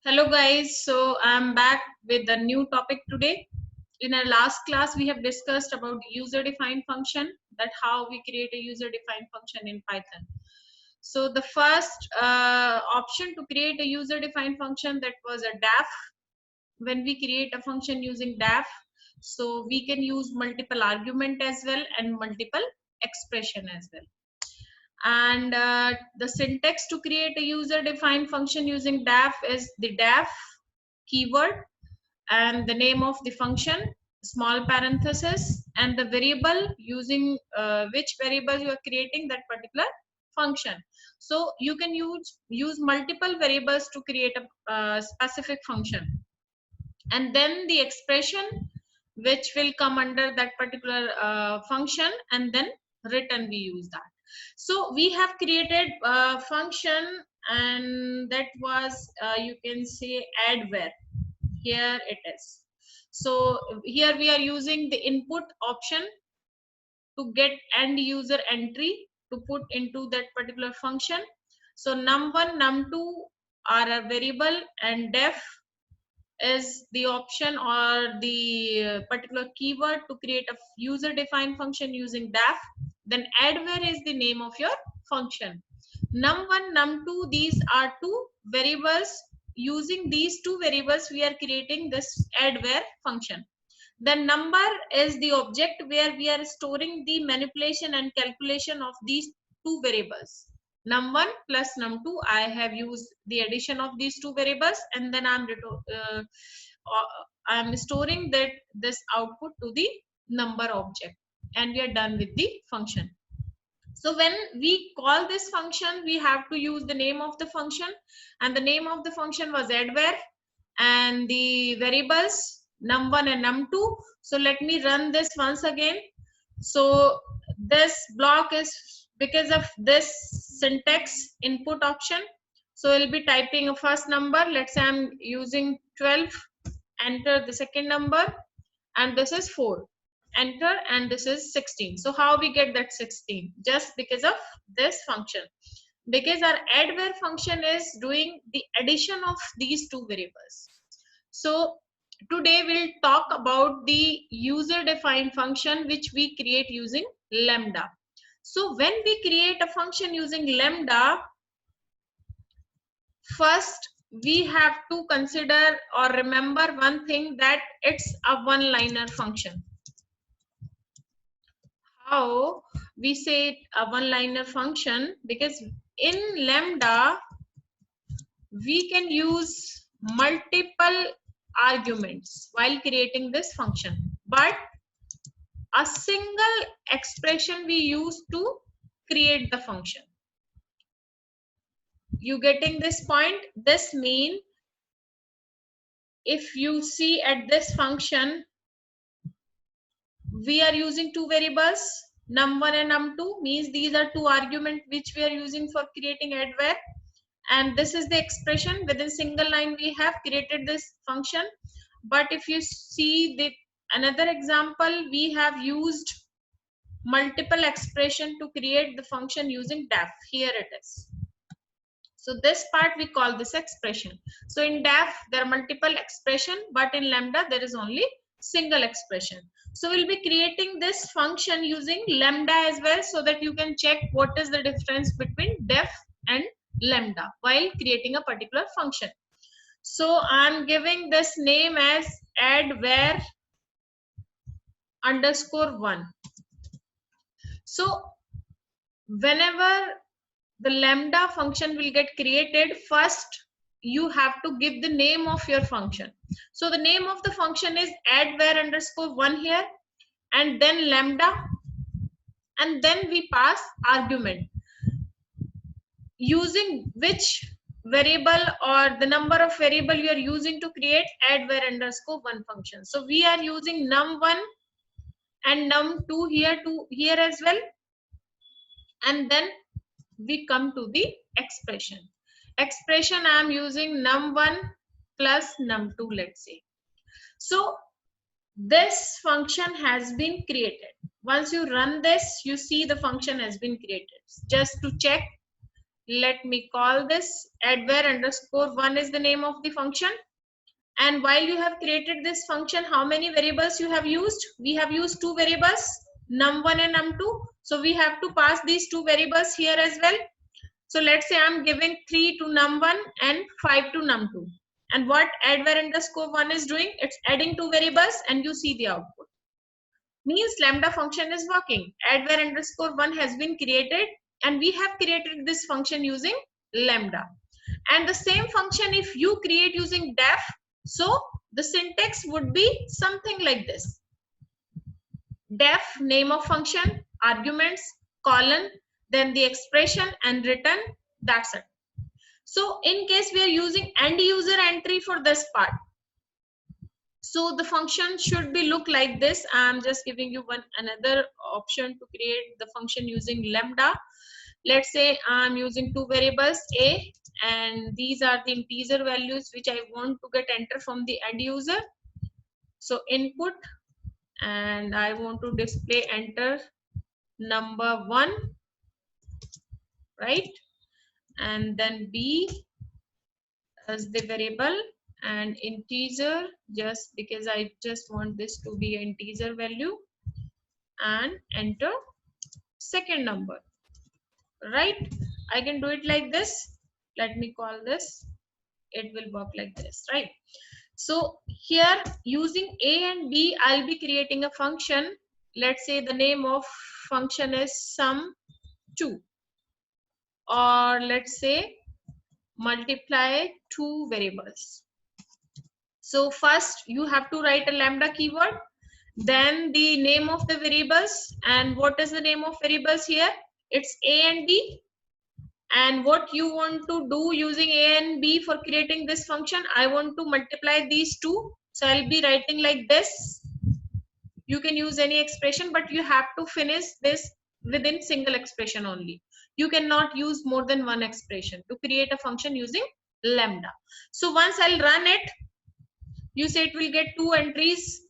Hello guys, so I'm back with a new topic today. In our last class, we have discussed about user-defined function, that how we create a user-defined function in Python. So the first option to create a user-defined function, that was a def. When we create a function using def, so we can use multiple argument as well and multiple expression as well. And the syntax to create a user defined function using def is the def keyword and the name of the function, small parenthesis, and the variable using which variable you are creating that particular function. So you can use multiple variables to create a specific function, and then the expression which will come under that particular function, and then return we use that. So we have created a function, and that was you can say add where. Here it is. So here we are using the input option to get end user entry to put into that particular function. So num1 num2 are a variable, and def is the option or the particular keyword to create a user defined function using def. Then addware is the name of your function. Num1 num2, these are two variables. Using these two variables we are creating this addware function. The number is the object where we are storing the manipulation and calculation of these two variables. Num1 plus num2, I have used the addition of these two variables, and then I'm storing that this output to the number object, and we are done with the function. So when we call this function, we have to use the name of the function, and the name of the function was addware, and the variables num1 and num2. So let me run this once again. So this block is because of this syntax input option. So I'll be typing a first number. Let's say I'm using 12. Enter the second number, and this is 4. Enter, and this is 16. So how we get that 16? Just because of this function, because our addware function is doing the addition of these two variables. So today we'll talk about the user defined function which we create using lambda. So when we create a function using lambda, first we have to consider or remember one thing, that it's a one-liner function. How we say a one-liner function? Because in lambda we can use multiple arguments while creating this function, but a single expression we use to create the function. You getting this point? This means if you see at this function, we are using two variables, num1 and num2, means these are two arguments which we are using for creating addware, and this is the expression. Within single line we have created this function. But if you see the another example, we have used multiple expression to create the function using def. Here it is. So this part we call this expression. So in def there are multiple expression, but in lambda there is only single expression. So we'll be creating this function using lambda as well, so that you can check what is the difference between def and lambda while creating a particular function. So I'm giving this name as addware _1. So whenever the lambda function will get created, first you have to give the name of your function. So the name of the function is addware _1 here, and then lambda, and then we pass argument using which variable or the number of variable you are using to create addware _1 function. So we are using num1 and num2 here as well, and then we come to the expression. I am using num1 plus num2, let's say. So this function has been created. Once you run this, you see the function has been created. Just to check, Let me call this addvar underscore 1 is the name of the function. And while you have created this function, how many variables you have used? We have used two variables, num1 and num2. So we have to pass these two variables here as well. So let's say I'm giving 3 to num1 and 5 to num2. And what addvar underscore 1 is doing? It's adding two variables and you see the output. Means lambda function is working. Addvar underscore 1 has been created and we have created this function using lambda. And the same function if you create using def, so the syntax would be something like this. Def, name of function, arguments, colon, then the expression and return, that's it. So in case we are using end user entry for this part, so the function should be look like this. I'm just giving you another option to create the function using lambda. Let's say I'm using two variables a, and these are the integer values which I want to get enter from the end user. So input, and I want to display enter number 1, right? And then b as the variable and integer, just because I just want this to be an integer value, and enter second number, right? I can do it like this. Let me call this, it will work like this, right? So here using a and b, I'll be creating a function. Let's say the name of function is sum2, or let's say multiply two variables. So first you have to write a lambda keyword, then the name of the variables. And what is the name of variables here? It's a and b. And what you want to do using a and b for creating this function, I want to multiply these two. So I'll be writing like this. You can use any expression, but you have to finish this within single expression only. You cannot use more than one expression to create a function using lambda. So once I'll run it, you say it will get two entries,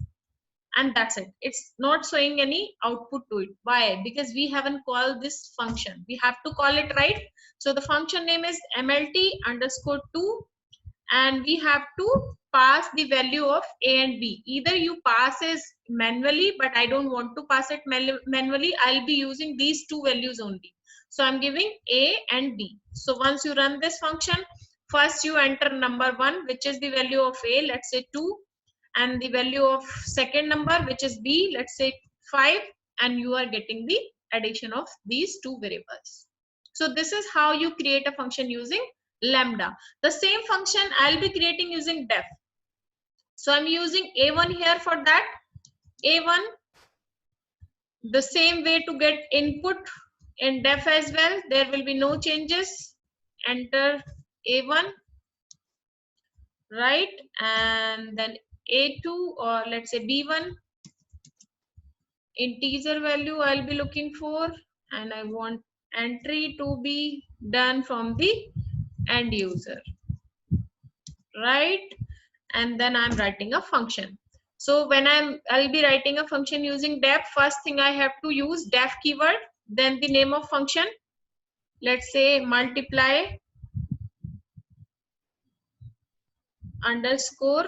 and that's it. It's not showing any output to it. Why? Because we haven't called this function. We have to call it, right? So the function name is mlt underscore 2, and we have to pass the value of a and b. Either you pass it manually, but I don't want to pass it manually. I'll be using these two values only. So I'm giving a and b. So once you run this function, first you enter number 1, which is the value of a, let's say 2, and the value of second number, which is b, let's say 5, and you are getting the addition of these two variables. So this is how you create a function using lambda. The same function I'll be creating using def. So I'm using a1 here for that. A1, the same way to get input in def as well. There will be no changes. Enter a1, right? And then a2, or let's say b1, integer value I'll be looking for, and I want entry to be done from the end user, right? And then I'm writing a function. So when I'll be writing a function using def, first thing I have to use def keyword, then the name of function, let's say multiply underscore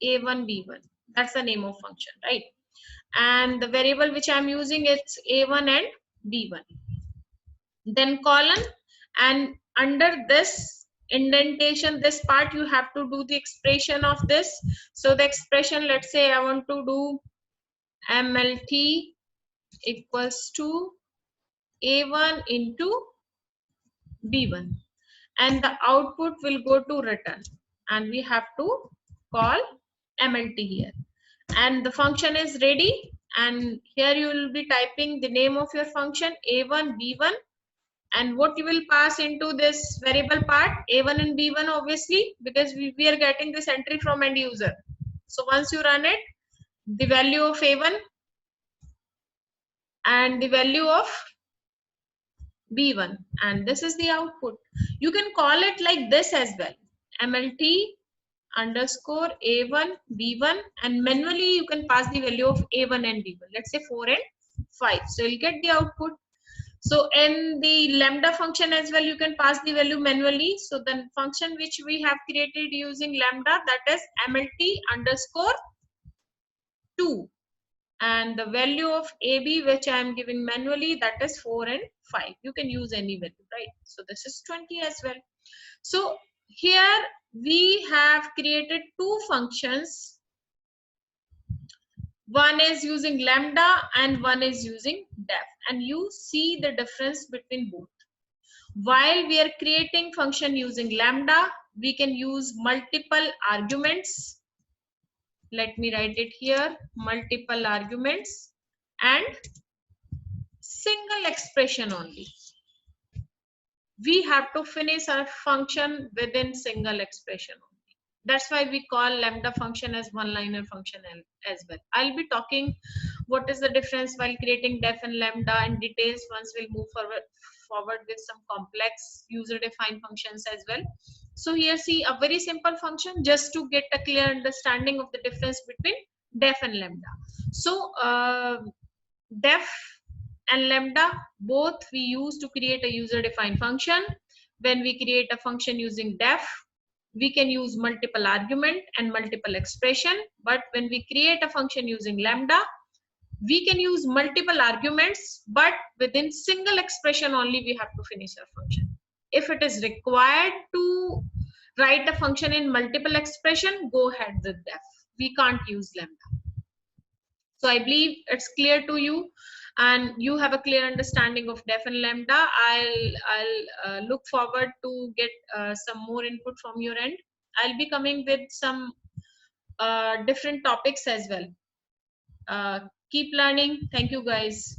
a1 b1. That's the name of function, right? And the variable which I'm using is a1 and b1. Then colon, and under this indentation, this part, you have to do the expression of this. So the expression, let's say I want to do mlt equals to a1 into b1, and the output will go to return, and we have to call mlt here, and the function is ready. And here you will be typing the name of your function a1 b1, and what you will pass into this variable part, a1 and b1, obviously, because we are getting this entry from end user. So once you run it, the value of a1 and the value of b1, and this is the output. You can call it like this as well, mlt underscore a1 b1, and manually you can pass the value of a1 and b1, let's say 4 and 5. So you'll get the output. So in the lambda function as well, you can pass the value manually. So the function which we have created using lambda, that is mlt underscore 2, and the value of AB which I am giving manually, that is 4 and 5. You can use any value, right? So this is 20 as well. So here we have created two functions. One is using lambda and one is using def, and you see the difference between both. While we are creating function using lambda, we can use multiple arguments. Let me write it here, multiple arguments and single expression only. We have to finish our function within single expression only. That's why we call lambda function as one-liner function as well. I'll be talking what is the difference while creating def and lambda in details once we'll move forward with some complex user-defined functions as well. So here see a very simple function just to get a clear understanding of the difference between def and lambda. So def and lambda, both we use to create a user defined function. When we create a function using def, we can use multiple argument and multiple expression, but when we create a function using lambda, we can use multiple arguments, but within single expression only we have to finish our function. If it is required to write a function in multiple expression, go ahead with def. We can't use lambda. So I believe it's clear to you and you have a clear understanding of def and lambda. I'll look forward to get some more input from your end. I'll be coming with some different topics as well. Keep learning. Thank you guys.